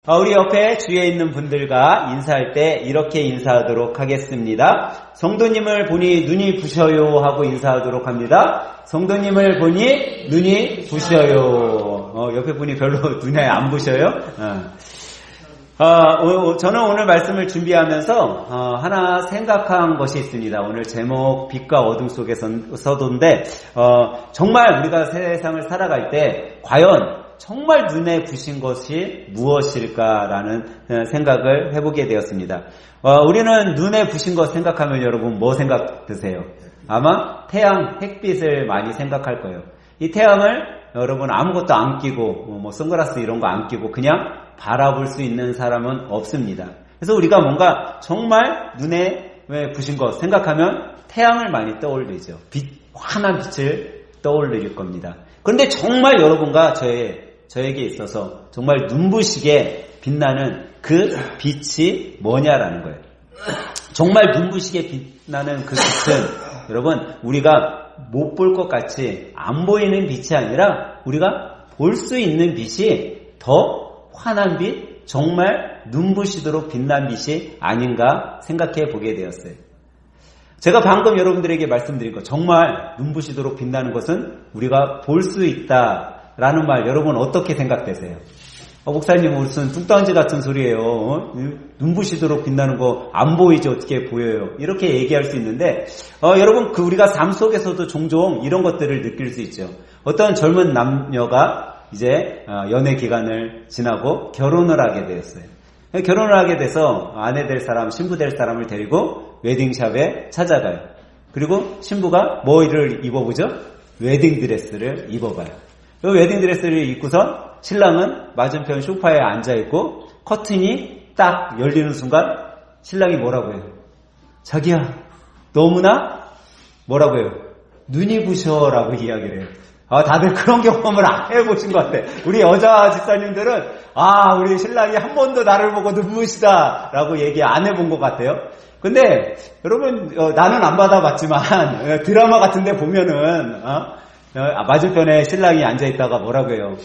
우리 옆에 주위에 있는 분들과 인사할 때 이렇게 인사하도록 하겠습니다. 성도님을 보니 눈이 부셔요 하고 인사하도록 합니다. 성도님을 보니 눈이 부셔요. 옆에 분이 별로 눈에 안 부셔요? 저는 오늘 말씀을 준비하면서 하나 생각한 것이 있습니다. 오늘 제목 빛과 어둠 속에서도인데 정말 우리가 세상을 살아갈 때 과연 정말 눈에 부신 것이 무엇일까라는 생각을 해보게 되었습니다. 우리는 눈에 부신 것 생각하면 여러분 뭐 생각 드세요? 아마 태양, 햇빛을 많이 생각할 거예요. 이 태양을 여러분 아무것도 안 끼고 선글라스 이런 거 안 끼고 그냥 바라볼 수 있는 사람은 없습니다. 그래서 우리가 뭔가 정말 눈에 부신 것 생각하면 태양을 많이 떠올리죠. 환한 빛을 떠올릴 겁니다. 그런데 정말 여러분과 저에게 있어서 정말 눈부시게 빛나는 그 빛이 뭐냐라는 거예요. 정말 눈부시게 빛나는 그 빛은 여러분 우리가 못 볼 것 같이 안 보이는 빛이 아니라 우리가 볼 수 있는 빛이 더 환한 빛, 정말 눈부시도록 빛난 빛이 아닌가 생각해 보게 되었어요. 제가 방금 여러분들에게 말씀드린 것, 정말 눈부시도록 빛나는 것은 우리가 볼 수 있다라는 말, 여러분 어떻게 생각되세요? 목사님 무슨 뚱딴지 같은 소리예요. 눈부시도록 빛나는 거 안 보이지 어떻게 보여요? 이렇게 얘기할 수 있는데 여러분 우리가 삶 속에서도 종종 이런 것들을 느낄 수 있죠. 어떤 젊은 남녀가 이제 연애 기간을 지나고 결혼을 하게 되었어요. 결혼을 하게 돼서 아내 될 사람, 신부 될 사람을 데리고 웨딩샵에 찾아가요. 그리고 신부가 뭐를 입어보죠? 웨딩드레스를 입어봐요. 그 웨딩드레스를 입고선 신랑은 맞은편 소파에 앉아있고 커튼이 딱 열리는 순간 신랑이 뭐라고 해요? 자기야 너무나 뭐라고 해요? 눈이 부셔라고 이야기를 해요. 다들 그런 경험을 안 해보신 것 같아. 우리 여자 집사님들은 우리 신랑이 한 번도 나를 보고 눈부시다 라고 얘기 안 해본 것 같아요. 근데 여러분 나는 안 받아봤지만 드라마 같은 데 보면은 맞은편에 신랑이 앉아있다가 뭐라고 해요?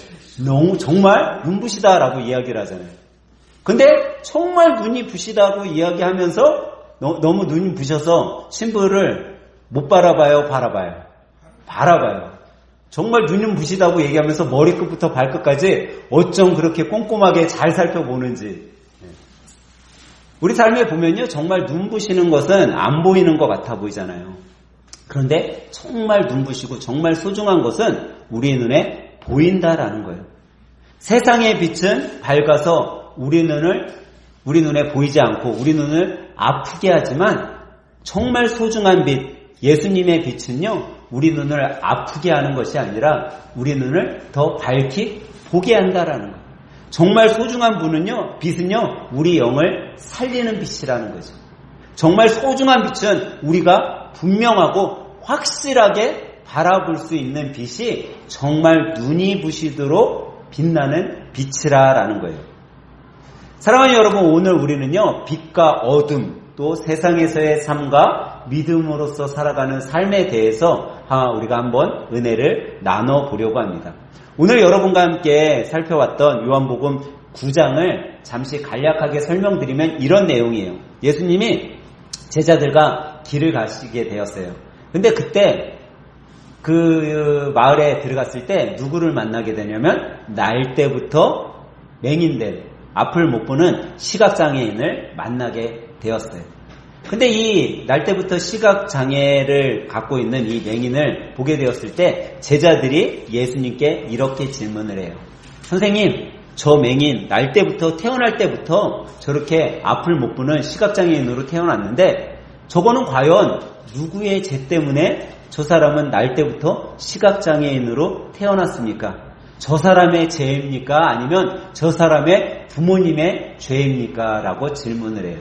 너무 정말 눈부시다라고 이야기를 하잖아요. 근데 정말 눈이 부시다고 이야기하면서 너무 눈이 부셔서 신부를 못 바라봐요? 바라봐요. 정말 눈이 부시다고 얘기하면서 머리끝부터 발끝까지 어쩜 그렇게 꼼꼼하게 잘 살펴보는지. 우리 삶에 보면요, 정말 눈부시는 것은 안 보이는 것 같아 보이잖아요. 그런데 정말 눈부시고 정말 소중한 것은 우리 눈에 보인다라는 거예요. 세상의 빛은 밝아서 우리 눈에 보이지 않고 우리 눈을 아프게 하지만 정말 소중한 빛, 예수님의 빛은요, 우리 눈을 아프게 하는 것이 아니라 우리 눈을 더 밝히 보게 한다라는 거예요. 정말 소중한 빛은요, 우리 영을 살리는 빛이라는 거죠. 정말 소중한 빛은 우리가 분명하고 확실하게 바라볼 수 있는 빛이 정말 눈이 부시도록 빛나는 빛이라는 거예요. 사랑하는 여러분, 오늘 우리는요, 빛과 어둠, 또 세상에서의 삶과 믿음으로서 살아가는 삶에 대해서 우리가 한번 은혜를 나눠보려고 합니다. 오늘 여러분과 함께 살펴왔던 요한복음 9장을 잠시 간략하게 설명드리면 이런 내용이에요. 예수님이 제자들과 길을 가시게 되었어요. 근데 그때 그 마을에 들어갔을 때 누구를 만나게 되냐면 날 때부터 맹인된, 앞을 못 보는 시각장애인을 만나게 되었어요. 근데 이 날 때부터 시각장애를 갖고 있는 이 맹인을 보게 되었을 때 제자들이 예수님께 이렇게 질문을 해요. 선생님, 저 맹인 태어날 때부터 저렇게 앞을 못 보는 시각장애인으로 태어났는데 저거는 과연 누구의 죄 때문에 저 사람은 날 때부터 시각장애인으로 태어났습니까? 저 사람의 죄입니까? 아니면 저 사람의 부모님의 죄입니까? 라고 질문을 해요.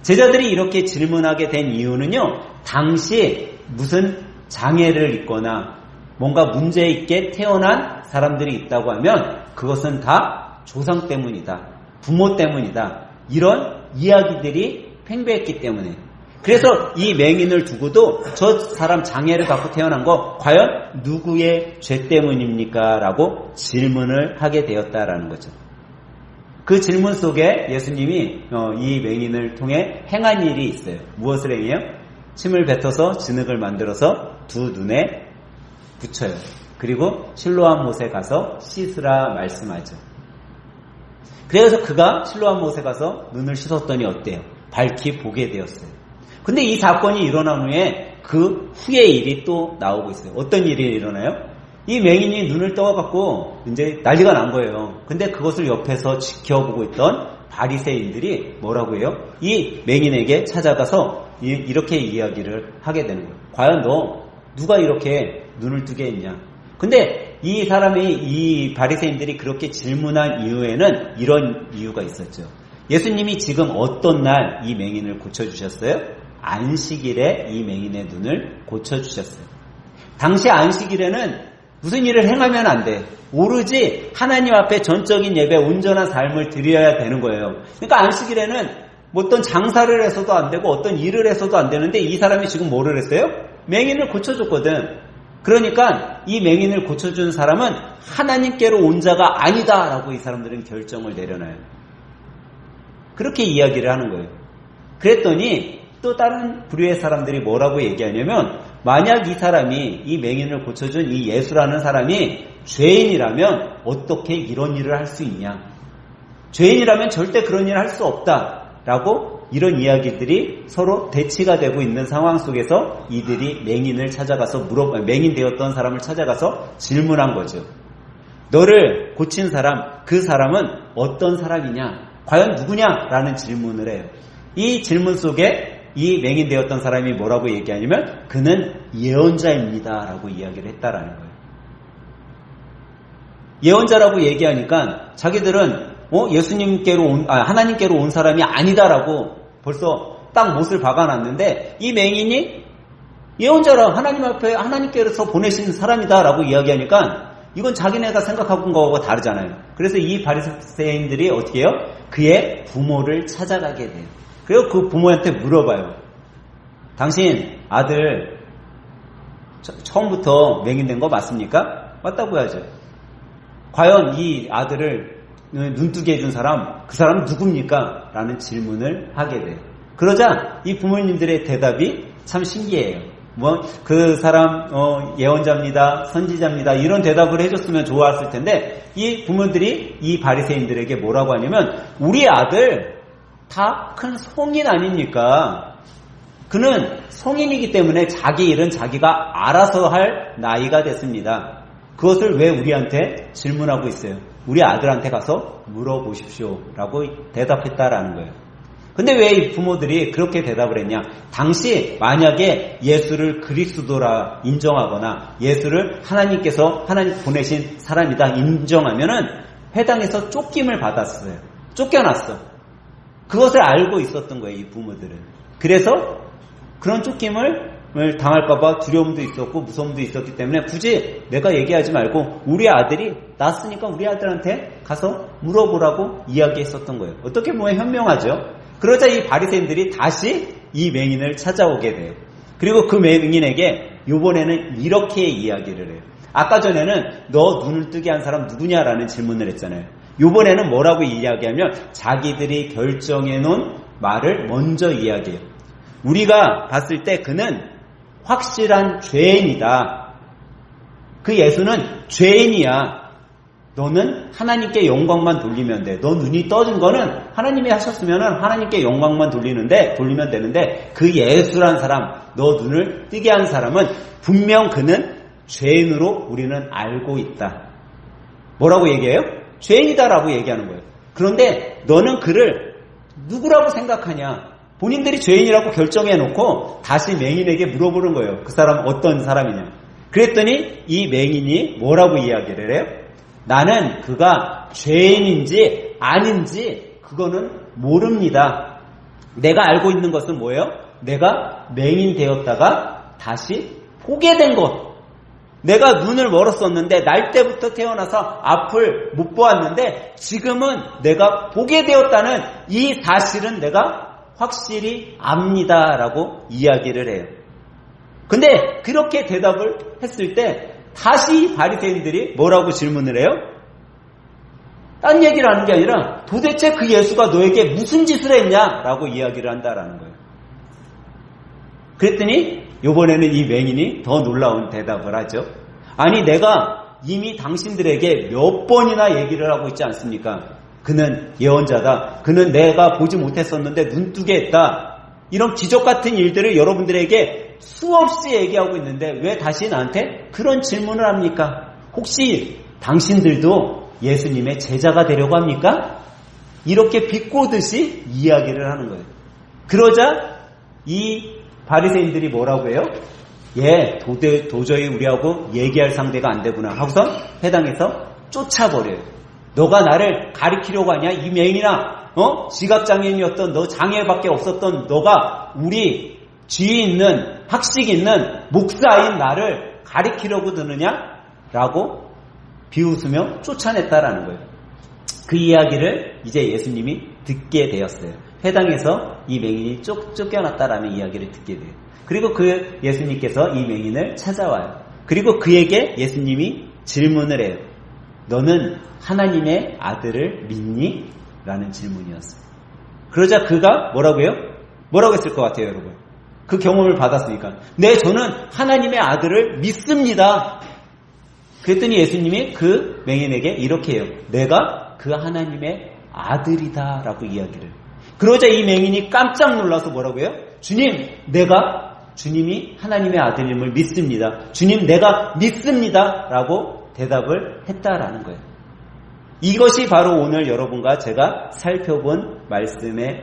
제자들이 이렇게 질문하게 된 이유는요, 당시 무슨 장애를 입거나 뭔가 문제 있게 태어난 사람들이 있다고 하면 그것은 다 조상 때문이다, 부모 때문이다, 이런 이야기들이 팽배했기 때문에. 그래서 이 맹인을 두고도 저 사람 장애를 갖고 태어난 거 과연 누구의 죄 때문입니까? 라고 질문을 하게 되었다라는 거죠. 그 질문 속에 예수님이 이 맹인을 통해 행한 일이 있어요. 무엇을 행해요? 침을 뱉어서 진흙을 만들어서 두 눈에 붙여요. 그리고 실로암 못에 가서 씻으라 말씀하죠. 그래서 그가 실로암 못에 가서 눈을 씻었더니 어때요? 밝히 보게 되었어요. 근데 이 사건이 일어난 후에 그 후의 일이 또 나오고 있어요. 어떤 일이 일어나요? 이 맹인이 눈을 떠갖고 이제 난리가 난 거예요. 근데 그것을 옆에서 지켜보고 있던 바리새인들이 뭐라고 해요? 이 맹인에게 찾아가서 이렇게 이야기를 하게 되는 거예요. 과연 너 누가 이렇게 눈을 뜨게 했냐? 근데 이 바리새인들이 그렇게 질문한 이유에는 이런 이유가 있었죠. 예수님이 지금 어떤 날 이 맹인을 고쳐주셨어요? 안식일에 이 맹인의 눈을 고쳐주셨어요. 당시 안식일에는 무슨 일을 행하면 안 돼. 오로지 하나님 앞에 전적인 예배, 온전한 삶을 드려야 되는 거예요. 그러니까 안식일에는 뭐 어떤 장사를 해서도 안 되고 어떤 일을 해서도 안 되는데 이 사람이 지금 뭐를 했어요? 맹인을 고쳐줬거든. 그러니까 이 맹인을 고쳐준 사람은 하나님께로 온 자가 아니다라고 이 사람들은 결정을 내려놔요. 그렇게 이야기를 하는 거예요. 그랬더니 또 다른 부류의 사람들이 뭐라고 얘기하냐면 만약 이 사람이 이 맹인을 고쳐준 이 예수라는 사람이 죄인이라면 어떻게 이런 일을 할 수 있냐. 죄인이라면 절대 그런 일을 할 수 없다라고 이런 이야기들이 서로 대치가 되고 있는 상황 속에서 이들이 맹인을 찾아가서 맹인 되었던 사람을 찾아가서 질문한 거죠. 너를 고친 사람, 그 사람은 어떤 사람이냐? 과연 누구냐라는 질문을 해요. 이 질문 속에 이 맹인 되었던 사람이 뭐라고 얘기하냐면 그는 예언자입니다라고 이야기를 했다라는 거예요. 예언자라고 얘기하니까 자기들은 하나님께로 온 사람이 아니다라고 벌써 딱 못을 박아놨는데 이 맹인이 예언자라 하나님 앞에 하나님께서 보내신 사람이다라고 이야기하니까 이건 자기네가 생각하고 거하고 다르잖아요. 그래서 이 바리새인들이 어떻게 해요? 그의 부모를 찾아가게 돼요. 그리고 그 부모한테 물어봐요. 당신 아들 처음부터 맹인된 거 맞습니까? 맞다고 해야죠. 과연 이 아들을 눈뜨게 해준 사람, 그 사람은 누굽니까? 라는 질문을 하게 돼요. 그러자 이 부모님들의 대답이 참 신기해요. 그 사람 예언자입니다, 선지자입니다 이런 대답을 해줬으면 좋았을 텐데 이 부모들이 이 바리새인들에게 뭐라고 하냐면 우리 아들 다 큰 성인 아닙니까? 그는 성인이기 때문에 자기 일은 자기가 알아서 할 나이가 됐습니다. 그것을 왜 우리한테 질문하고 있어요? 우리 아들한테 가서 물어보십시오 라고 대답했다라는 거예요. 근데 왜 이 부모들이 그렇게 대답을 했냐? 당시 만약에 예수를 그리스도라 인정하거나 예수를 하나님 보내신 사람이다 인정하면은 회당에서 쫓김을 받았어요. 쫓겨났어. 그것을 알고 있었던 거예요, 이 부모들은. 그래서 그런 쫓김을 당할까봐 두려움도 있었고 무서움도 있었기 때문에 굳이 내가 얘기하지 말고 우리 아들이 낳았으니까 우리 아들한테 가서 물어보라고 이야기했었던 거예요. 어떻게 보면 현명하죠. 그러자 이 바리새인들이 다시 이 맹인을 찾아오게 돼요. 그리고 그 맹인에게 이번에는 이렇게 이야기를 해요. 아까 전에는 너 눈을 뜨게 한 사람 누구냐라는 질문을 했잖아요. 이번에는 뭐라고 이야기하면 자기들이 결정해 놓은 말을 먼저 이야기해요. 우리가 봤을 때 그는 확실한 죄인이다. 그 예수는 죄인이야. 너는 하나님께 영광만 돌리면 돼. 너 눈이 떠진 거는 하나님이 하셨으면 하나님께 영광만 돌리면 되는데 그 예수란 사람, 너 눈을 뜨게 한 사람은 분명 그는 죄인으로 우리는 알고 있다. 뭐라고 얘기해요? 죄인이다라고 얘기하는 거예요. 그런데 너는 그를 누구라고 생각하냐? 본인들이 죄인이라고 결정해놓고 다시 맹인에게 물어보는 거예요. 그 사람 어떤 사람이냐? 그랬더니 이 맹인이 뭐라고 이야기를 해요? 나는 그가 죄인인지 아닌지 그거는 모릅니다. 내가 알고 있는 것은 뭐예요? 내가 맹인 되었다가 다시 보게 된 것. 내가 눈을 멀었었는데 날 때부터 태어나서 앞을 못 보았는데 지금은 내가 보게 되었다는 이 사실은 내가 확실히 압니다라고 이야기를 해요. 근데 그렇게 대답을 했을 때 다시 바리새인들이 뭐라고 질문을 해요? 딴 얘기를 하는 게 아니라 도대체 그 예수가 너에게 무슨 짓을 했냐라고 이야기를 한다라는 거예요. 그랬더니 이번에는 이 맹인이 더 놀라운 대답을 하죠. 아니 내가 이미 당신들에게 몇 번이나 얘기를 하고 있지 않습니까? 그는 예언자다. 그는 내가 보지 못했었는데 눈뜨게 했다. 이런 기적 같은 일들을 여러분들에게 수없이 얘기하고 있는데 왜 다시 나한테 그런 질문을 합니까? 혹시 당신들도 예수님의 제자가 되려고 합니까? 이렇게 비꼬듯이 이야기를 하는 거예요. 그러자 이 바리새인들이 뭐라고 해요? 예, 도저히 우리하고 얘기할 상대가 안 되구나 하고서 회당에서 쫓아버려요. 너가 나를 가리키려고 하냐? 이 맹인아, 지각장애인이었던 너, 장애밖에 없었던 너가 우리 지위 있는 학식 있는 목사인 나를 가리키려고 드느냐? 라고 비웃으며 쫓아냈다라는 거예요. 그 이야기를 이제 예수님이 듣게 되었어요. 회당에서 이 맹인이 쫓겨났다라는 이야기를 듣게 돼요. 그리고 그 예수님께서 이 맹인을 찾아와요. 그리고 그에게 예수님이 질문을 해요. 너는 하나님의 아들을 믿니? 라는 질문이었어요. 그러자 그가 뭐라고 해요? 뭐라고 했을 것 같아요, 여러분? 그 경험을 받았으니까. 네, 저는 하나님의 아들을 믿습니다. 그랬더니 예수님이 그 맹인에게 이렇게 해요. 내가 그 하나님의 아들이다 라고 이야기를. 그러자 이 맹인이 깜짝 놀라서 뭐라고 해요? 주님, 내가 주님이 하나님의 아들임을 믿습니다. 주님, 내가 믿습니다 라고 대답을 했다라는 거예요. 이것이 바로 오늘 여러분과 제가 살펴본 말씀의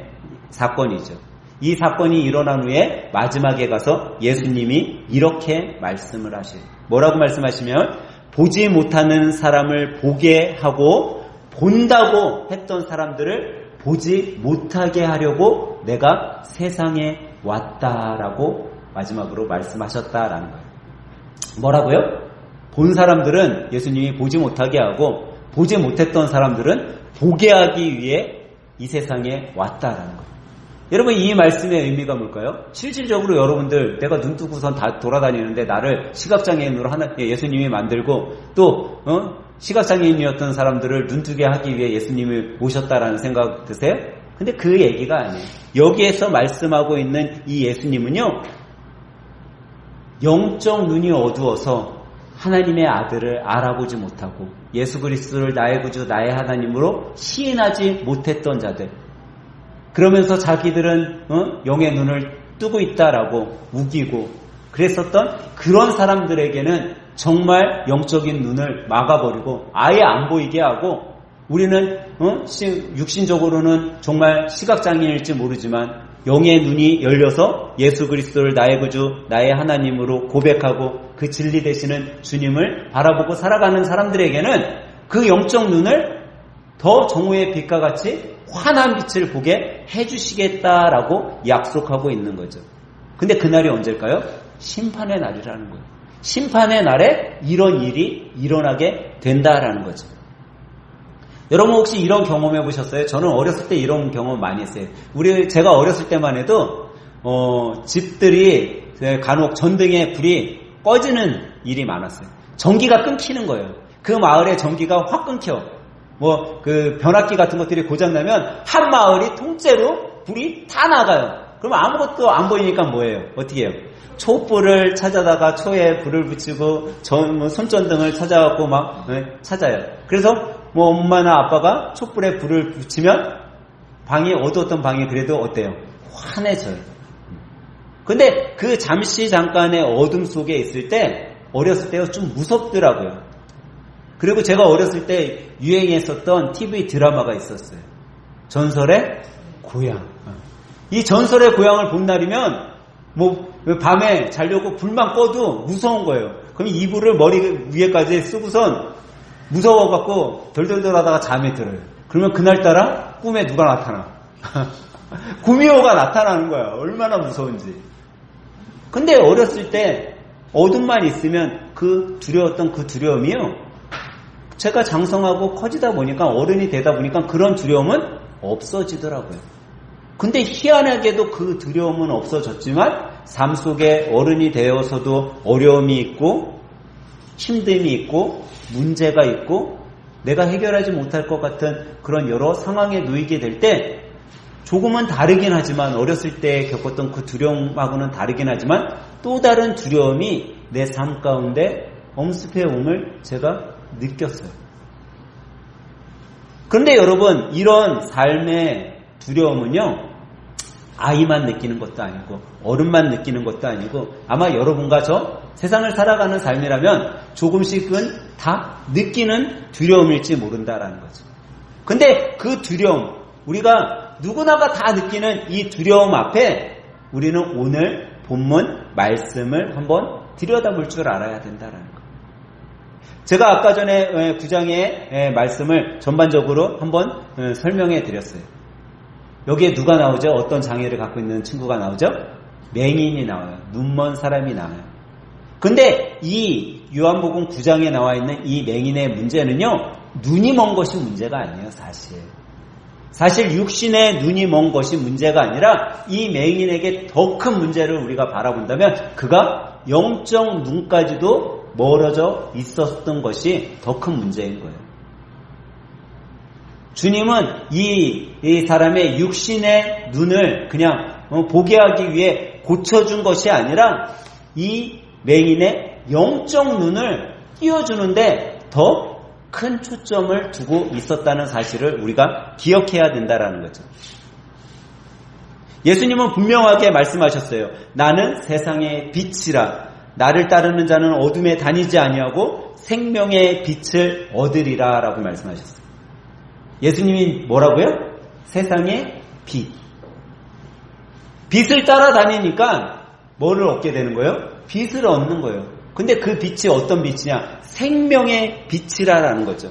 사건이죠. 이 사건이 일어난 후에 마지막에 가서 예수님이 이렇게 말씀을 하셔요. 뭐라고 말씀하시면 보지 못하는 사람을 보게 하고 본다고 했던 사람들을 보지 못하게 하려고 내가 세상에 왔다라고 마지막으로 말씀하셨다라는 거예요. 뭐라고요? 본 사람들은 예수님이 보지 못하게 하고 보지 못했던 사람들은 보게 하기 위해 이 세상에 왔다라는 거예요. 여러분 이 말씀의 의미가 뭘까요? 실질적으로 여러분들 내가 눈 뜨고선 다 돌아다니는데 나를 시각장애인으로 예수님이 만들고 또 시각장애인이었던 사람들을 눈뜨게 하기 위해 예수님을 모셨다라는 생각 드세요? 근데 그 얘기가 아니에요. 여기에서 말씀하고 있는 이 예수님은요, 영적 눈이 어두워서 하나님의 아들을 알아보지 못하고 예수 그리스도를 나의 구주 나의 하나님으로 시인하지 못했던 자들, 그러면서 자기들은 영의 눈을 뜨고 있다라고 우기고 그랬었던 그런 사람들에게는 정말 영적인 눈을 막아버리고 아예 안 보이게 하고, 우리는 육신적으로는 정말 시각장애인일지 모르지만 영의 눈이 열려서 예수 그리스도를 나의 구주 나의 하나님으로 고백하고 그 진리 되시는 주님을 바라보고 살아가는 사람들에게는 그 영적 눈을 더 정오의 빛과 같이 환한 빛을 보게 해주시겠다라고 약속하고 있는 거죠. 근데 그날이 언제일까요? 심판의 날이라는 거예요. 심판의 날에 이런 일이 일어나게 된다라는 거죠. 여러분 혹시 이런 경험 해보셨어요? 저는 어렸을 때 이런 경험 많이 했어요. 제가 어렸을 때만 해도 집들이 간혹 전등에 불이 꺼지는 일이 많았어요. 전기가 끊기는 거예요. 그 마을에 전기가 확 끊겨. 그 변압기 같은 것들이 고장나면 한 마을이 통째로 불이 다 나가요. 그럼 아무것도 안 보이니까 뭐예요? 어떻게 해요? 촛불을 찾아다가 초에 불을 붙이고 손전등을 찾아갖고 찾아요. 그래서 엄마나 아빠가 촛불에 불을 붙이면 방이 어두웠던 방이 그래도 어때요? 환해져요. 근데 그 잠깐의 어둠 속에 있을 때 어렸을 때요 좀 무섭더라고요. 그리고 제가 어렸을 때 유행했었던 TV 드라마가 있었어요. 전설의 고향. 이 전설의 고향을 본 날이면 밤에 자려고 불만 꺼도 무서운 거예요. 그럼 이불을 머리 위에까지 쓰고선 무서워갖고 덜덜덜 하다가 잠에 들어요. 그러면 그날따라 꿈에 누가 나타나? 구미호가 나타나는 거야. 얼마나 무서운지. 근데 어렸을 때 어둠만 있으면 두려웠던 그 두려움이요, 제가 장성하고 커지다 보니까 어른이 되다 보니까 그런 두려움은 없어지더라고요. 근데 희한하게도 그 두려움은 없어졌지만 삶 속에 어른이 되어서도 어려움이 있고 힘듦이 있고 문제가 있고 내가 해결하지 못할 것 같은 그런 여러 상황에 놓이게 될 때 조금은 다르긴 하지만 어렸을 때 겪었던 그 두려움하고는 다르긴 하지만 또 다른 두려움이 내 삶 가운데 엄습해 옴을 제가 느꼈어요. 그런데 여러분, 이런 삶의 두려움은요, 아이만 느끼는 것도 아니고 어른만 느끼는 것도 아니고 아마 여러분과 저 세상을 살아가는 삶이라면 조금씩은 다 느끼는 두려움일지 모른다라는 거죠. 근데 그 두려움, 우리가 누구나가 다 느끼는 이 두려움 앞에 우리는 오늘 본문 말씀을 한번 들여다볼 줄 알아야 된다라는 거예요. 제가 아까 전에 9장의 말씀을 전반적으로 한번 설명해 드렸어요. 여기에 누가 나오죠? 어떤 장애를 갖고 있는 친구가 나오죠? 맹인이 나와요. 눈먼 사람이 나와요. 근데 이 요한복음 9장에 나와 있는 이 맹인의 문제는요, 눈이 먼 것이 문제가 아니에요, 사실. 사실 육신의 눈이 먼 것이 문제가 아니라 이 맹인에게 더 큰 문제를 우리가 바라본다면 그가 영적 눈까지도 멀어져 있었던 것이 더 큰 문제인 거예요. 주님은 이 사람의 육신의 눈을 그냥 보게 하기 위해 고쳐준 것이 아니라 이 맹인의 영적 눈을 띄워주는데 더 큰 초점을 두고 있었다는 사실을 우리가 기억해야 된다는 거죠. 예수님은 분명하게 말씀하셨어요. 나는 세상의 빛이라. 나를 따르는 자는 어둠에 다니지 아니하고 생명의 빛을 얻으리라 라고 말씀하셨어요. 예수님이 뭐라고요? 세상의 빛. 빛을 따라다니니까 뭐를 얻게 되는 거예요? 빛을 얻는 거예요. 근데 그 빛이 어떤 빛이냐? 생명의 빛이라는 거죠.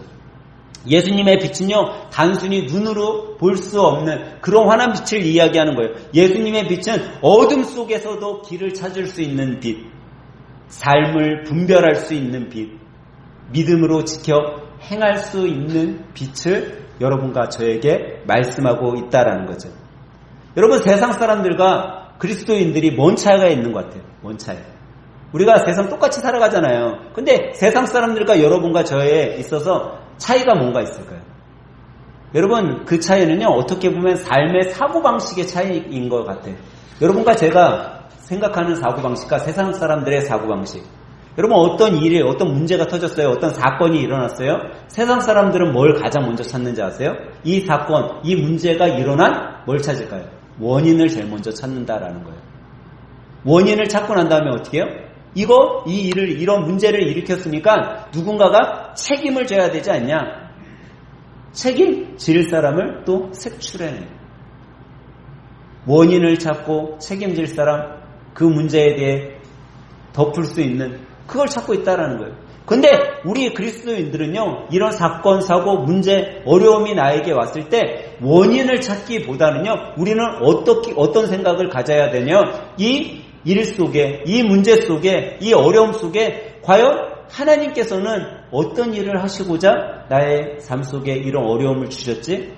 예수님의 빛은요, 단순히 눈으로 볼 수 없는 그런 환한 빛을 이야기하는 거예요. 예수님의 빛은 어둠 속에서도 길을 찾을 수 있는 빛, 삶을 분별할 수 있는 빛, 믿음으로 지켜 행할 수 있는 빛을 여러분과 저에게 말씀하고 있다라는 거죠. 여러분, 세상 사람들과 그리스도인들이 뭔 차이가 있는 것 같아요? 뭔 차이? 우리가 세상 똑같이 살아가잖아요. 근데 세상 사람들과 여러분과 저에 있어서 차이가 뭔가 있을까요? 여러분, 그 차이는요, 어떻게 보면 삶의 사고방식의 차이인 것 같아요. 여러분과 제가 생각하는 사고방식과 세상 사람들의 사고방식. 여러분, 어떤 일이, 어떤 문제가 터졌어요? 어떤 사건이 일어났어요? 세상 사람들은 뭘 가장 먼저 찾는지 아세요? 이 사건, 이 문제가 일어난 뭘 찾을까요? 원인을 제일 먼저 찾는다라는 거예요. 원인을 찾고 난 다음에 어떻게 해요? 이런 문제를 일으켰으니까 누군가가 책임을 져야 되지 않냐? 책임질 사람을 또 색출해내요. 원인을 찾고 책임질 사람, 그 문제에 대해 덮을 수 있는 그걸 찾고 있다라는 거예요. 근데 우리 그리스도인들은요, 이런 사건, 사고, 문제, 어려움이 나에게 왔을 때 원인을 찾기보다는요, 우리는 어떤 생각을 가져야 되냐? 이 일 속에, 이 문제 속에, 이 어려움 속에 과연 하나님께서는 어떤 일을 하시고자 나의 삶 속에 이런 어려움을 주셨지?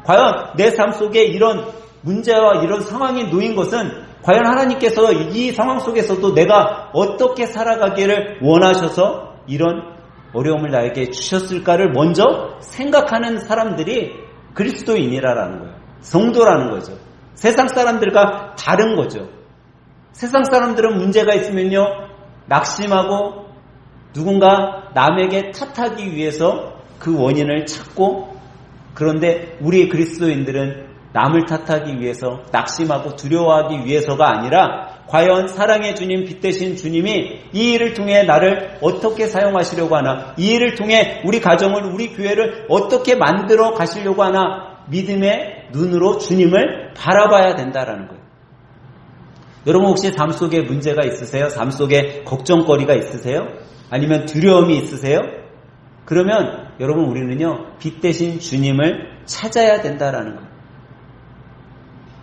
과연 내 삶 속에 이런 문제와 이런 상황이 놓인 것은 과연 하나님께서 이 상황 속에서도 내가 어떻게 살아가기를 원하셔서 이런 어려움을 나에게 주셨을까를 먼저 생각하는 사람들이 그리스도인이라는 거예요. 성도라는 거죠. 세상 사람들과 다른 거죠. 세상 사람들은 문제가 있으면요, 낙심하고 누군가 남에게 탓하기 위해서 그 원인을 찾고, 그런데 우리 그리스도인들은 남을 탓하기 위해서, 낙심하고 두려워하기 위해서가 아니라 과연 사랑의 주님, 빛 되신 주님이 이 일을 통해 나를 어떻게 사용하시려고 하나, 이 일을 통해 우리 가정을, 우리 교회를 어떻게 만들어 가시려고 하나, 믿음의 눈으로 주님을 바라봐야 된다라는 거예요. 여러분, 혹시 삶 속에 문제가 있으세요? 삶 속에 걱정거리가 있으세요? 아니면 두려움이 있으세요? 그러면 여러분, 우리는요, 빛 되신 주님을 찾아야 된다라는 거예요.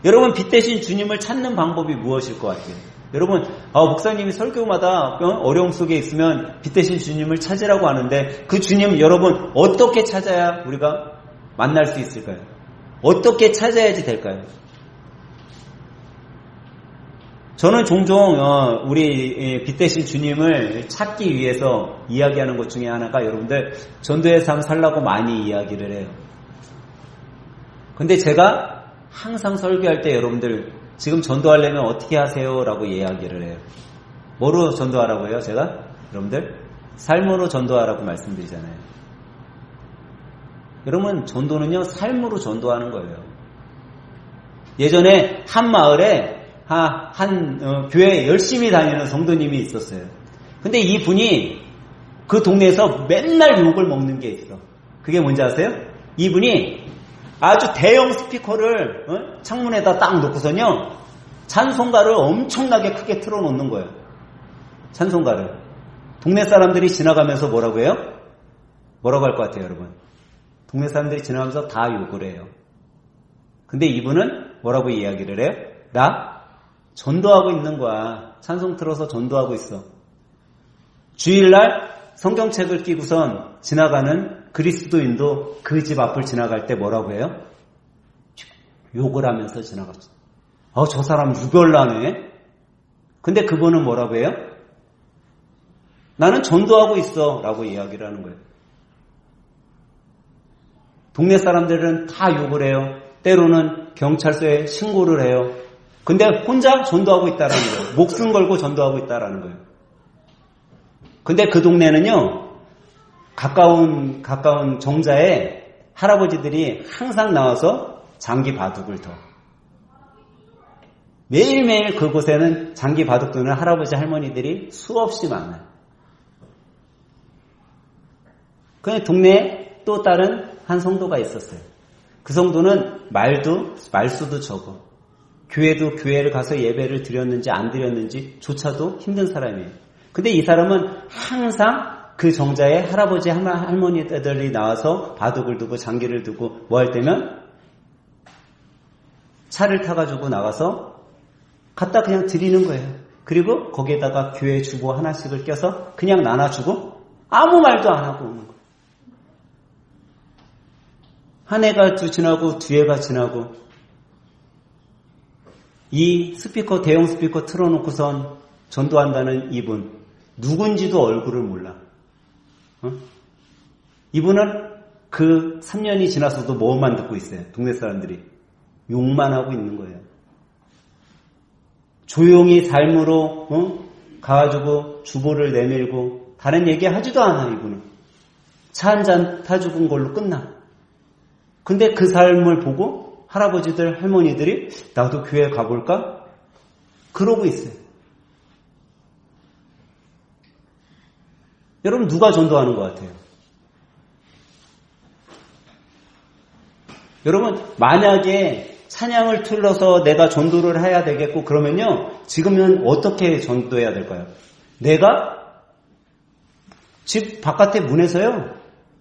여러분, 빛 되신 주님을 찾는 방법이 무엇일 것 같아요? 여러분, 목사님이 설교마다 어려움 속에 있으면 빛 되신 주님을 찾으라고 하는데, 그 주님 여러분 어떻게 찾아야 우리가 만날 수 있을까요? 어떻게 찾아야지 될까요? 저는 종종 우리 빛 대신 주님을 찾기 위해서 이야기하는 것 중에 하나가 여러분들 전도의 삶 살라고 많이 이야기를 해요. 근데 제가 항상 설교할 때 여러분들 지금 전도하려면 어떻게 하세요? 라고 이야기를 해요. 뭐로 전도하라고 해요? 제가? 여러분들 삶으로 전도하라고 말씀드리잖아요. 여러분 전도는요 삶으로 전도하는 거예요. 예전에 한 마을에 교회에 열심히 다니는 성도님이 있었어요. 근데 이분이 그 동네에서 맨날 욕을 먹는 게 있어. 그게 뭔지 아세요? 이분이 아주 대형 스피커를 창문에다 딱 놓고서요 찬송가를 엄청나게 크게 틀어놓는 거예요. 찬송가를. 동네 사람들이 지나가면서 뭐라고 해요? 뭐라고 할 것 같아요, 여러분? 동네 사람들이 지나가면서 다 욕을 해요. 근데 이분은 뭐라고 이야기를 해요? 나 전도하고 있는 거야. 찬송 틀어서 전도하고 있어. 주일날 성경책을 끼고선 지나가는 그리스도인도 그 집 앞을 지나갈 때 뭐라고 해요? 욕을 하면서 지나갔어. 저 사람 유별나네. 근데 그분은 뭐라고 해요? 나는 전도하고 있어 라고 이야기를 하는 거예요. 동네 사람들은 다 욕을 해요. 때로는 경찰서에 신고를 해요. 근데 혼자 전도하고 있다라는 거예요. 목숨 걸고 전도하고 있다라는 거예요. 근데 그 동네는요, 가까운 정자에 할아버지들이 항상 나와서 장기 바둑을 둬. 매일매일 그곳에는 장기 바둑 두는 할아버지 할머니들이 수없이 많아요. 그 동네에 또 다른 한 성도가 있었어요. 그 성도는 말수도 적어. 교회를 가서 예배를 드렸는지 안 드렸는지 조차도 힘든 사람이에요. 근데 이 사람은 항상 그 정자에 할아버지 할머니들이 나와서 바둑을 두고 장기를 두고 뭐 할 때면 차를 타가지고 나가서 갖다 그냥 드리는 거예요. 그리고 거기에다가 교회 주보 하나씩을 껴서 그냥 나눠주고 아무 말도 안 하고 오는 거예요. 한 해가 지나고 두 해가 지나고 이 대형 스피커 틀어놓고선 전도한다는 이분 누군지도 얼굴을 몰라. 이분은 그 3년이 지나서도 뭐만 듣고 있어요. 동네 사람들이 욕만 하고 있는 거예요. 조용히 삶으로 가가지고 주보를 내밀고 다른 얘기 하지도 않아. 이분은 차 한 잔 타주는 걸로 끝나. 근데 그 삶을 보고 할아버지들, 할머니들이 나도 교회 가볼까? 그러고 있어요. 여러분 누가 전도하는 것 같아요? 여러분 만약에 찬양을 틀어서 내가 전도를 해야 되겠고 그러면요 지금은 어떻게 전도해야 될까요? 내가 집 바깥에 문에서요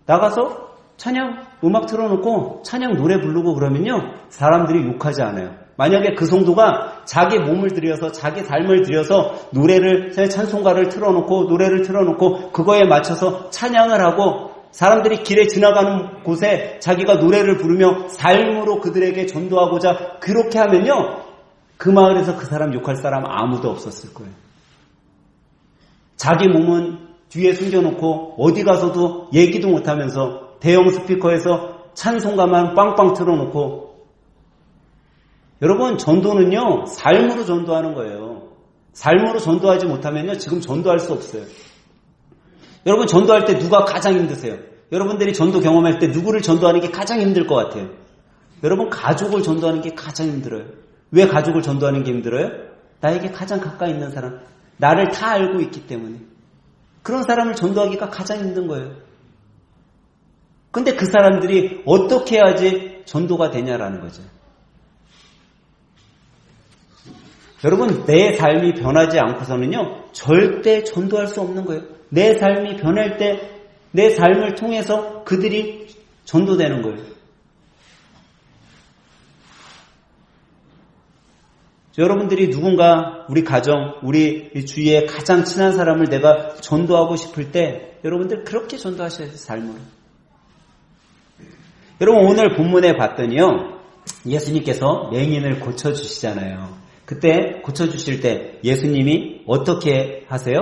나가서 찬양 음악 틀어놓고 찬양 노래 부르고 그러면요 사람들이 욕하지 않아요. 만약에 그 성도가 자기 몸을 들여서 자기 삶을 들여서 찬송가를 틀어놓고 노래를 틀어놓고 그거에 맞춰서 찬양을 하고 사람들이 길에 지나가는 곳에 자기가 노래를 부르며 삶으로 그들에게 전도하고자 그렇게 하면요 그 마을에서 그 사람 욕할 사람 아무도 없었을 거예요. 자기 몸은 뒤에 숨겨놓고 어디 가서도 얘기도 못하면서 대형 스피커에서 찬송가만 빵빵 틀어놓고 여러분 전도는요 삶으로 전도하는 거예요. 삶으로 전도하지 못하면요 지금 전도할 수 없어요. 여러분 전도할 때 누가 가장 힘드세요? 여러분들이 전도 경험할 때 누구를 전도하는 게 가장 힘들 것 같아요? 여러분 가족을 전도하는 게 가장 힘들어요. 왜 가족을 전도하는 게 힘들어요? 나에게 가장 가까이 있는 사람, 나를 다 알고 있기 때문에 그런 사람을 전도하기가 가장 힘든 거예요. 근데 그 사람들이 어떻게 해야지 전도가 되냐라는 거죠. 여러분 내 삶이 변하지 않고서는요 절대 전도할 수 없는 거예요. 내 삶이 변할 때 내 삶을 통해서 그들이 전도되는 거예요. 여러분들이 누군가 우리 가정, 우리 주위에 가장 친한 사람을 내가 전도하고 싶을 때 여러분들 그렇게 전도하셔야 돼요. 삶으로. 여러분 오늘 본문에 봤더니요 예수님께서 맹인을 고쳐주시잖아요. 그때 고쳐주실 때 예수님이 어떻게 하세요?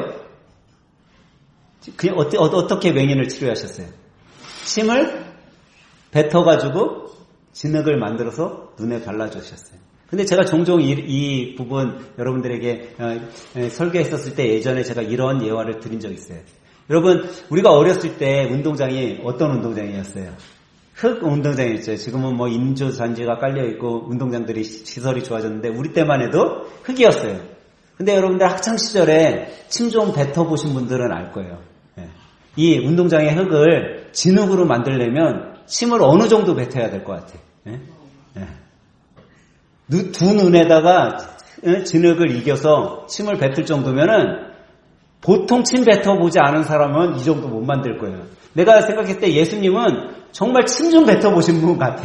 그냥 어떻게 맹인을 치료하셨어요? 침을 뱉어가지고 진흙을 만들어서 눈에 발라주셨어요. 근데 제가 종종 이 부분 여러분들에게 설교했었을 때 예전에 제가 이런 예화를 드린 적이 있어요. 여러분, 우리가 어렸을 때 운동장이 어떤 운동장이었어요? 흙 운동장이었죠. 지금은 뭐 인조 잔디가 깔려있고 운동장들이 시설이 좋아졌는데 우리 때만 해도 흙이었어요. 근데 여러분들 학창시절에 침 좀 뱉어보신 분들은 알 거예요. 이 운동장의 흙을 진흙으로 만들려면 침을 어느 정도 뱉어야 될 것 같아요. 두 눈에다가 진흙을 이겨서 침을 뱉을 정도면은 보통 침 뱉어보지 않은 사람은 이 정도 못 만들 거예요. 내가 생각했을 때 예수님은 정말 침 좀 뱉어보신 분 같아.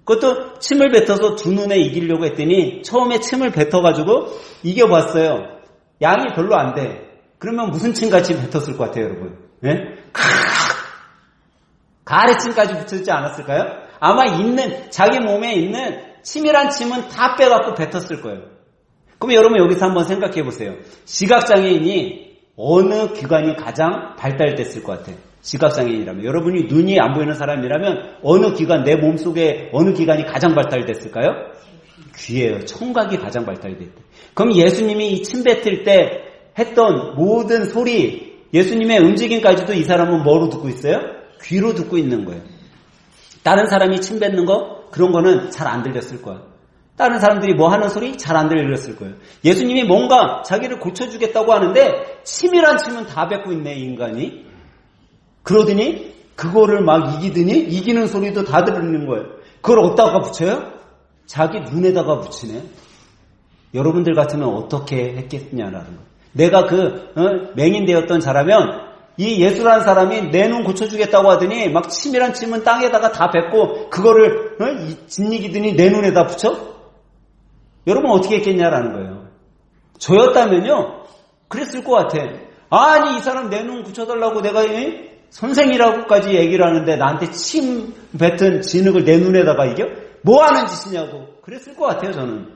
그것도 침을 뱉어서 두 눈에 이기려고 했더니 처음에 침을 뱉어가지고 이겨봤어요. 양이 별로 안 돼. 그러면 무슨 침같이 뱉었을 것 같아요, 여러분? 가래침까지 붙지 않았을까요? 아마 자기 몸에 있는 침이란 침은 다 빼갖고 뱉었을 거예요. 그럼 여러분 여기서 한번 생각해 보세요. 시각장애인이 어느 기관이 가장 발달됐을 것 같아요? 시각장애인이라면. 여러분이 눈이 안 보이는 사람이라면 어느 기관, 내 몸속에 어느 기관이 가장 발달됐을까요? 귀예요. 청각이 가장 발달됐대. 그럼 예수님이 이 침 뱉을 때 했던 모든 소리, 예수님의 움직임까지도 이 사람은 뭐로 듣고 있어요? 귀로 듣고 있는 거예요. 다른 사람이 침 뱉는 거, 그런 거는 잘 안 들렸을 거야. 다른 사람들이 뭐 하는 소리 잘 안 들렸을 거예요. 예수님이 뭔가 자기를 고쳐주겠다고 하는데 침이란 침은 다 뱉고 있네, 인간이. 그러더니 그거를 막 이기는 소리도 다 들리는 거예요. 그걸 어디다가 붙여요? 자기 눈에다가 붙이네. 여러분들 같으면 어떻게 했겠냐라는 거예요. 내가 맹인 되었던 자라면 이 예수라는 사람이 내 눈 고쳐주겠다고 하더니 막 침이란 침은 땅에다가 다 뱉고 그거를 짓이기더니 내 눈에다 붙여? 여러분 어떻게 했겠냐라는 거예요. 저였다면요 그랬을 것 같아. 아니 이 사람 내 눈 고쳐달라고 내가 선생이라고까지 얘기를 하는데 나한테 침 뱉은 진흙을 내 눈에다가 이겨? 뭐 하는 짓이냐고 그랬을 것 같아요 저는.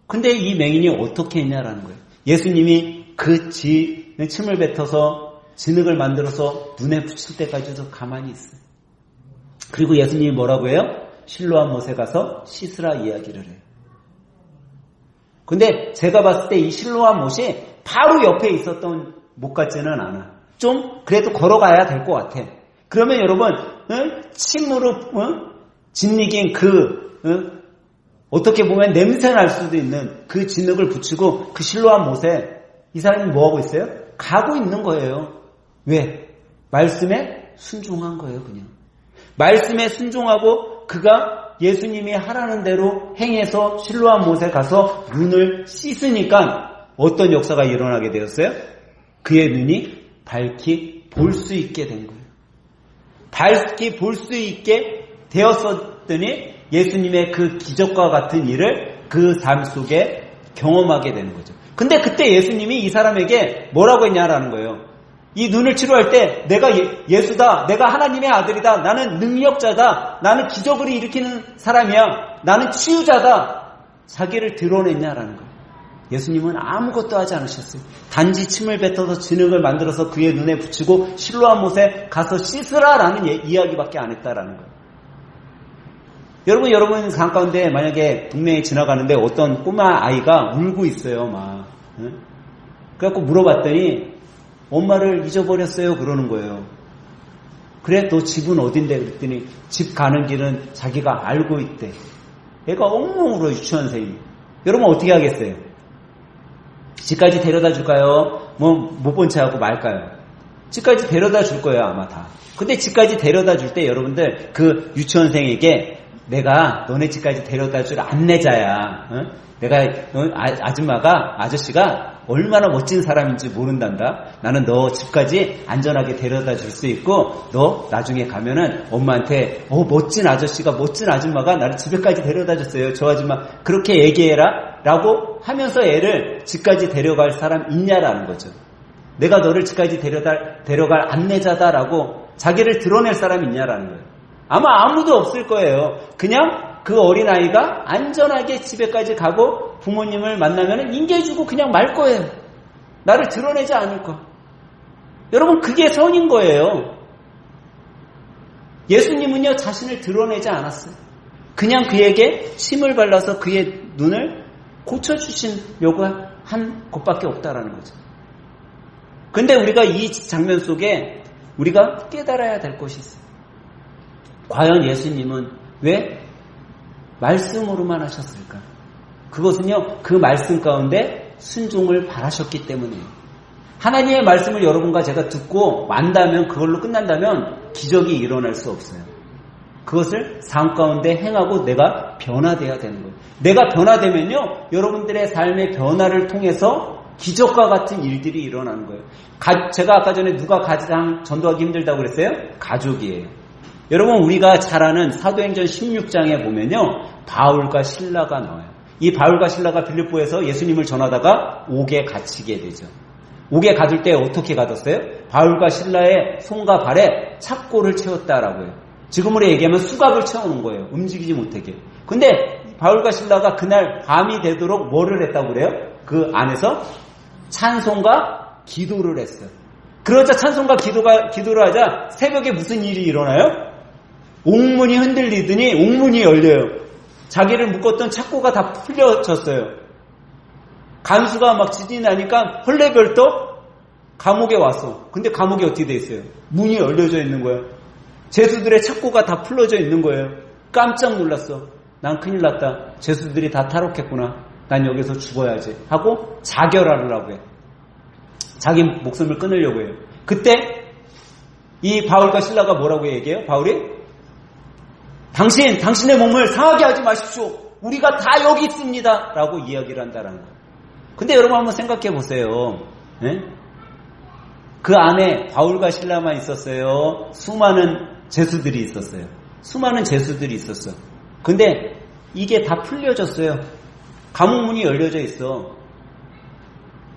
근데 이 맹인이 어떻게 했냐라는 거예요. 예수님이 그 침을 뱉어서 진흙을 만들어서 눈에 붙일 때까지도 가만히 있어요. 그리고 예수님이 뭐라고 해요? 실로암 못에 가서 씻으라 이야기를 해요. 근데 제가 봤을 때 이 실로암 못이 바로 옆에 있었던 못 같지는 않아. 좀 그래도 걸어가야 될 것 같아. 그러면 여러분 침으로 짓이긴 어떻게 보면 냄새 날 수도 있는 그 진흙을 붙이고 그 실로암 못에 이 사람이 뭐하고 있어요? 가고 있는 거예요. 왜? 말씀에 순종한 거예요, 그냥. 말씀에 순종하고 그가 예수님이 하라는 대로 행해서 실로암 못에 가서 눈을 씻으니까 어떤 역사가 일어나게 되었어요? 그의 눈이 밝히 볼 수 있게 된 거예요. 밝히 볼 수 있게 되었었더니 예수님의 그 기적과 같은 일을 그 삶 속에 경험하게 되는 거죠. 근데 그때 예수님이 이 사람에게 뭐라고 했냐라는 거예요. 이 눈을 치료할 때 내가 예수다, 내가 하나님의 아들이다, 나는 능력자다, 나는 기적을 일으키는 사람이야, 나는 치유자다, 자기를 드러냈냐라는 거예요. 예수님은 아무것도 하지 않으셨어요. 단지 침을 뱉어서 진흙을 만들어서 그의 눈에 붙이고 실로암 못에 가서 씻으라라는 이야기밖에 안 했다라는 거예요. 여러분 삶 가운데 만약에 동네에 지나가는데 어떤 꼬마 아이가 울고 있어요, 막. 그래갖고 물어봤더니 엄마를 잊어버렸어요, 그러는 거예요. 그래, 너 집은 어딘데? 그랬더니 집 가는 길은 자기가 알고 있대. 애가 엉엉 울어, 유치원생이. 여러분 어떻게 하겠어요? 집까지 데려다 줄까요? 못 본 채 하고 말까요? 집까지 데려다 줄 거예요, 아마 다. 근데 집까지 데려다 줄 때 여러분들 그 유치원생에게 내가 너네 집까지 데려다 줄 안내자야. 내가 아저씨가 얼마나 멋진 사람인지 모른단다. 나는 너 집까지 안전하게 데려다 줄 수 있고 너 나중에 가면은 엄마한테 멋진 아줌마가 나를 집에까지 데려다 줬어요. 저 아줌마 그렇게 얘기해라 라고 하면서 애를 집까지 데려갈 사람 있냐라는 거죠. 내가 너를 집까지 데려갈 안내자다라고 자기를 드러낼 사람 있냐라는 거예요. 아마 아무도 없을 거예요. 그냥 그 어린아이가 안전하게 집에까지 가고 부모님을 만나면 인계해주고 그냥 말 거예요. 나를 드러내지 않을 거. 여러분, 그게 선인 거예요. 예수님은요, 자신을 드러내지 않았어요. 그냥 그에게 침을 발라서 그의 눈을 고쳐주시려고 한 것밖에 없다라는 거죠. 근데 우리가 이 장면 속에 우리가 깨달아야 될 것이 있어요. 과연 예수님은 왜 말씀으로만 하셨을까? 그것은요, 그 말씀 가운데 순종을 바라셨기 때문이에요. 하나님의 말씀을 여러분과 제가 듣고 만다면, 그걸로 끝난다면 기적이 일어날 수 없어요. 그것을 삶 가운데 행하고 내가 변화돼야 되는 거예요. 내가 변화되면요, 여러분들의 삶의 변화를 통해서 기적과 같은 일들이 일어나는 거예요. 제가 아까 전에 누가 가장 전도하기 힘들다고 그랬어요? 가족이에요. 여러분, 우리가 잘 아는 사도행전 16장에 보면요, 바울과 실라가 나와요. 이 바울과 실라가 빌립보에서 예수님을 전하다가 옥에 갇히게 되죠. 옥에 가둘 때 어떻게 가뒀어요? 바울과 실라의 손과 발에 착고를 채웠다라고 해요. 지금으로 얘기하면 수갑을 채워놓은 거예요. 움직이지 못하게. 근데 바울과 실라가 그날 밤이 되도록 뭐를 했다고 그래요? 그 안에서 찬송과 기도를 했어요. 그러자 찬송과 기도를 하자 새벽에 무슨 일이 일어나요? 옥문이 흔들리더니 옥문이 열려요. 자기를 묶었던 착고가 다 풀려졌어요. 간수가 막 지진이 나니까 헐레벌떡 감옥에 왔어. 근데 감옥이 어떻게 돼 있어요? 문이 열려져 있는 거예요. 죄수들의 착고가 다 풀어져 있는 거예요. 깜짝 놀랐어. 난 큰일 났다. 죄수들이 다 탈옥했구나. 난 여기서 죽어야지 하고 자결하려고 해. 자기 목숨을 끊으려고 해요. 그때 이 바울과 실라가 뭐라고 얘기해요? 바울이 당신의 몸을 상하게 하지 마십시오. 우리가 다 여기 있습니다. 라고 이야기를 한다는 거예요. 근데 여러분 한번 생각해 보세요. 네? 그 안에 바울과 실라만 있었어요? 수많은 죄수들이 있었어요. 수많은 죄수들이 있었어. 근데 이게 다 풀려졌어요. 감옥문이 열려져 있어.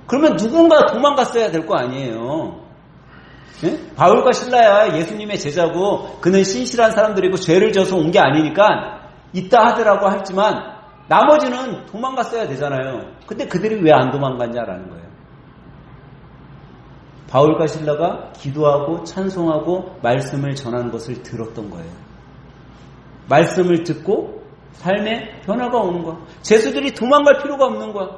그러면 누군가 도망갔어야 될 거 아니에요. 네? 바울과 실라야 예수님의 제자고 그는 신실한 사람들이고 죄를 져서 온 게 아니니까 있다 하더라고 했지만 나머지는 도망갔어야 되잖아요. 근데 그들이 왜 안 도망갔냐라는 거예요. 바울과 실라가 기도하고 찬송하고 말씀을 전한 것을 들었던 거예요. 말씀을 듣고 삶에 변화가 오는 거야. 죄수들이 도망갈 필요가 없는 거야.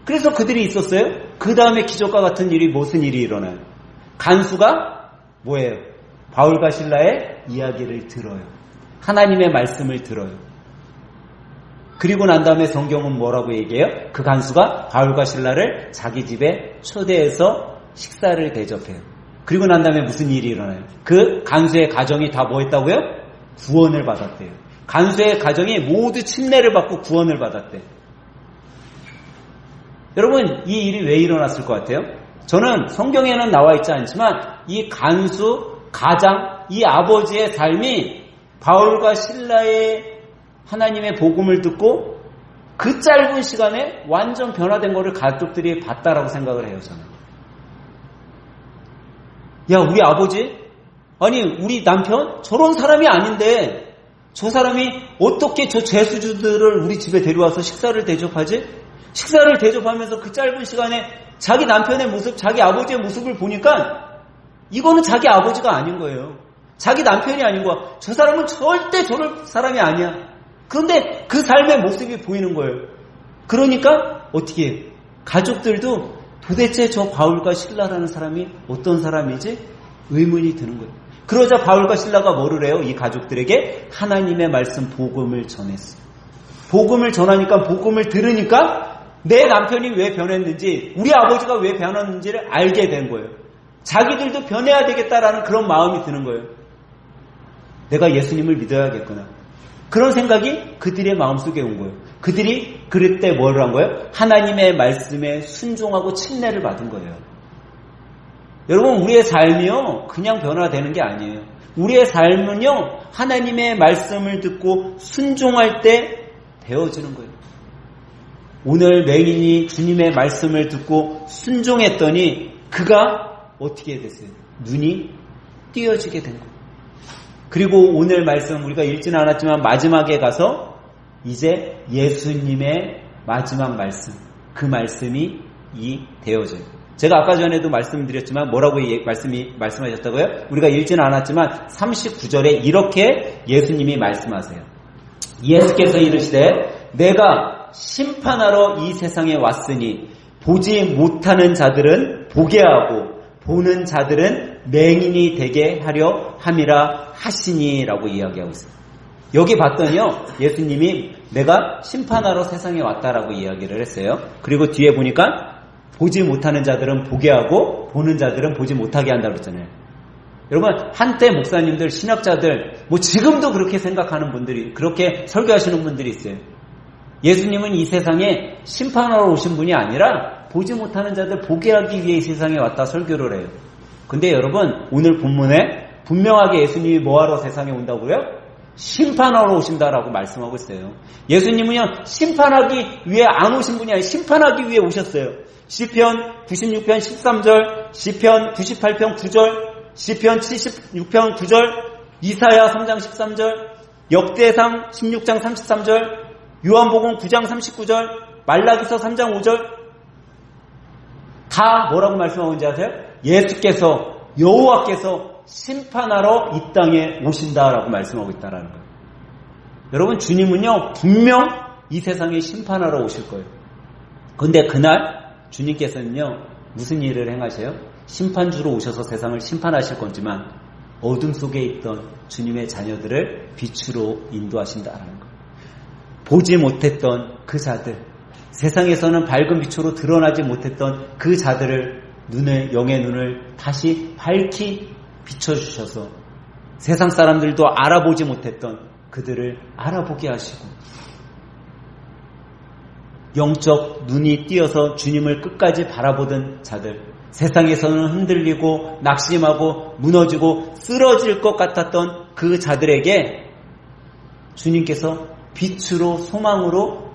그래서 그들이 있었어요. 그 다음에 기적과 같은 일이 무슨 일이 일어나요? 간수가 뭐예요? 바울과 실라의 이야기를 들어요. 하나님의 말씀을 들어요. 그리고 난 다음에 성경은 뭐라고 얘기해요? 그 간수가 바울과 실라를 자기 집에 초대해서 식사를 대접해요. 그리고 난 다음에 무슨 일이 일어나요? 그 간수의 가정이 다 뭐 했다고요? 구원을 받았대요. 간수의 가정이 모두 침례를 받고 구원을 받았대요. 여러분, 이 일이 왜 일어났을 것 같아요? 저는 성경에는 나와 있지 않지만 이 간수, 가장, 이 아버지의 삶이 바울과 실라의 하나님의 복음을 듣고 그 짧은 시간에 완전 변화된 거를 가족들이 봤다라고 생각을 해요, 저는. 야, 우리 아버지? 아니, 우리 남편? 저런 사람이 아닌데 저 사람이 어떻게 저 죄수들을 우리 집에 데려와서 식사를 대접하지? 식사를 대접하면서 그 짧은 시간에 자기 남편의 모습, 자기 아버지의 모습을 보니까 이거는 자기 아버지가 아닌 거예요. 자기 남편이 아닌 거야. 저 사람은 절대 저럴 사람이 아니야. 그런데 그 삶의 모습이 보이는 거예요. 그러니까 어떻게 해요? 가족들도 도대체 저 바울과 실라라는 사람이 어떤 사람이지? 의문이 드는 거예요. 그러자 바울과 실라가 뭐를 해요? 이 가족들에게 하나님의 말씀 복음을 전했어요. 복음을 전하니까, 복음을 들으니까 내 남편이 왜 변했는지, 우리 아버지가 왜 변했는지를 알게 된 거예요. 자기들도 변해야 되겠다라는 그런 마음이 드는 거예요. 내가 예수님을 믿어야겠구나. 그런 생각이 그들의 마음속에 온 거예요. 그들이 그럴 때 뭘 한 거예요? 하나님의 말씀에 순종하고 침례를 받은 거예요. 여러분, 우리의 삶이요, 그냥 변화되는 게 아니에요. 우리의 삶은요, 하나님의 말씀을 듣고 순종할 때 되어지는 거예요. 오늘 맹인이 주님의 말씀을 듣고 순종했더니 그가 어떻게 됐어요? 눈이 띄어지게 된 거예요. 그리고 오늘 말씀 우리가 읽지는 않았지만 마지막에 가서 이제 예수님의 마지막 말씀, 그 말씀이 되어져요. 제가 아까 전에도 말씀드렸지만 뭐라고 말씀하셨다고요? 우리가 읽지는 않았지만 39절에 이렇게 예수님이 말씀하세요. 예수께서 이르시되 내가 심판하러 이 세상에 왔으니 보지 못하는 자들은 보게 하고 보는 자들은 맹인이 되게 하려 함이라 하시니라고 이야기하고 있어요. 여기 봤더니요, 예수님이 내가 심판하러 세상에 왔다라고 이야기를 했어요. 그리고 뒤에 보니까 보지 못하는 자들은 보게 하고 보는 자들은 보지 못하게 한다고 그랬잖아요. 여러분, 한때 목사님들, 신학자들, 뭐 지금도 그렇게 생각하는 분들이, 그렇게 설교하시는 분들이 있어요. 예수님은 이 세상에 심판하러 오신 분이 아니라 보지 못하는 자들 보게 하기 위해 이 세상에 왔다 설교를 해요. 근데 여러분, 오늘 본문에 분명하게 예수님이 뭐하러 세상에 온다고요? 심판하러 오신다라고 말씀하고 있어요. 예수님은요, 심판하기 위해 안 오신 분이 아니라 심판하기 위해 오셨어요. 시편 96편 13절, 시편 98편 9절, 시편 76편 9절, 이사야 3장 13절, 역대상 16장 33절, 요한복음 9장 39절, 말라기서 3장 5절, 다 뭐라고 말씀하고 있는지 아세요? 예수께서, 여호와께서 심판하러 이 땅에 오신다라고 말씀하고 있다라는 거예요. 여러분, 주님은요, 분명 이 세상에 심판하러 오실 거예요. 근데 그날 주님께서는요, 무슨 일을 행하셔요? 심판주로 오셔서 세상을 심판하실 거지만 어둠 속에 있던 주님의 자녀들을 빛으로 인도하신다라는 거예요. 보지 못했던 그 자들, 세상에서는 밝은 빛으로 드러나지 못했던 그 자들을 영의 눈을 다시 밝히 비춰주셔서 세상 사람들도 알아보지 못했던 그들을 알아보게 하시고 영적 눈이 띄어서 주님을 끝까지 바라보던 자들, 세상에서는 흔들리고 낙심하고 무너지고 쓰러질 것 같았던 그 자들에게 주님께서 빛으로 소망으로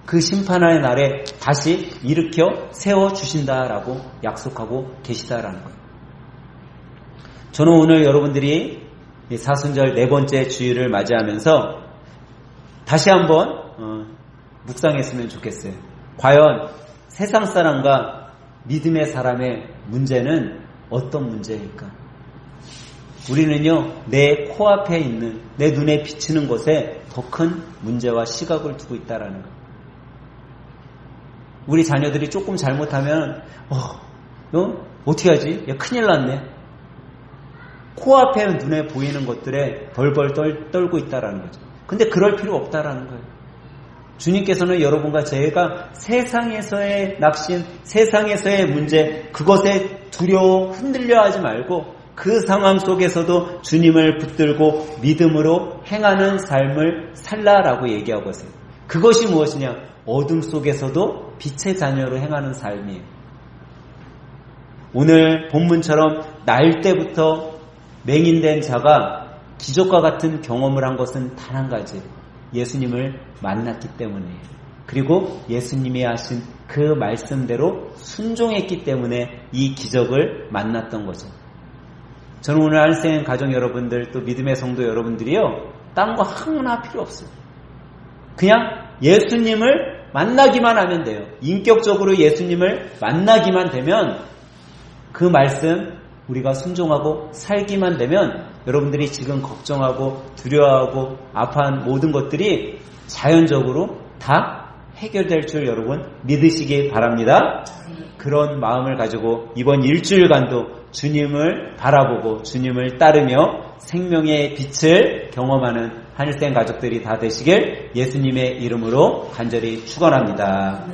그 심판의 날에 다시 일으켜 세워주신다라고 약속하고 계시다라는 거예요. 저는 오늘 여러분들이 사순절 4번째 주일을 맞이하면서 다시 한번 묵상했으면 좋겠어요. 과연 세상 사람과 믿음의 사람의 문제는 어떤 문제일까? 우리는요, 내 코앞에 있는, 내 눈에 비치는 것에 더 큰 문제와 시각을 두고 있다라는 거예요. 우리 자녀들이 조금 잘못하면 어떻게 하지? 야, 큰일 났네. 코앞에 눈에 보이는 것들에 벌벌 떨고 있다라는 거죠. 근데 그럴 필요 없다라는 거예요. 주님께서는 여러분과 제가 세상에서의 낙심, 세상에서의 문제, 그것에 두려워 흔들려 하지 말고 그 상황 속에서도 주님을 붙들고 믿음으로 행하는 삶을 살라라고 얘기하고 있어요. 그것이 무엇이냐? 어둠 속에서도 빛의 자녀로 행하는 삶이에요. 오늘 본문처럼 날 때부터 맹인된 자가 기적과 같은 경험을 한 것은 단 한 가지, 예수님을 만났기 때문이에요. 그리고 예수님이 하신 그 말씀대로 순종했기 때문에 이 기적을 만났던 거죠. 저는 오늘 할생 가정 여러분들, 또 믿음의 성도 여러분들이요, 딴 거 하나 필요 없어요. 그냥 예수님을 만나기만 하면 돼요. 인격적으로 예수님을 만나기만 되면 그 말씀 우리가 순종하고 살기만 되면 여러분들이 지금 걱정하고 두려워하고 아파한 모든 것들이 자연적으로 다 해결될 줄 여러분 믿으시기 바랍니다. 그런 마음을 가지고 이번 일주일간도 주님을 바라보고 주님을 따르며 생명의 빛을 경험하는 하늘생 가족들이 다 되시길 예수님의 이름으로 간절히 축원합니다.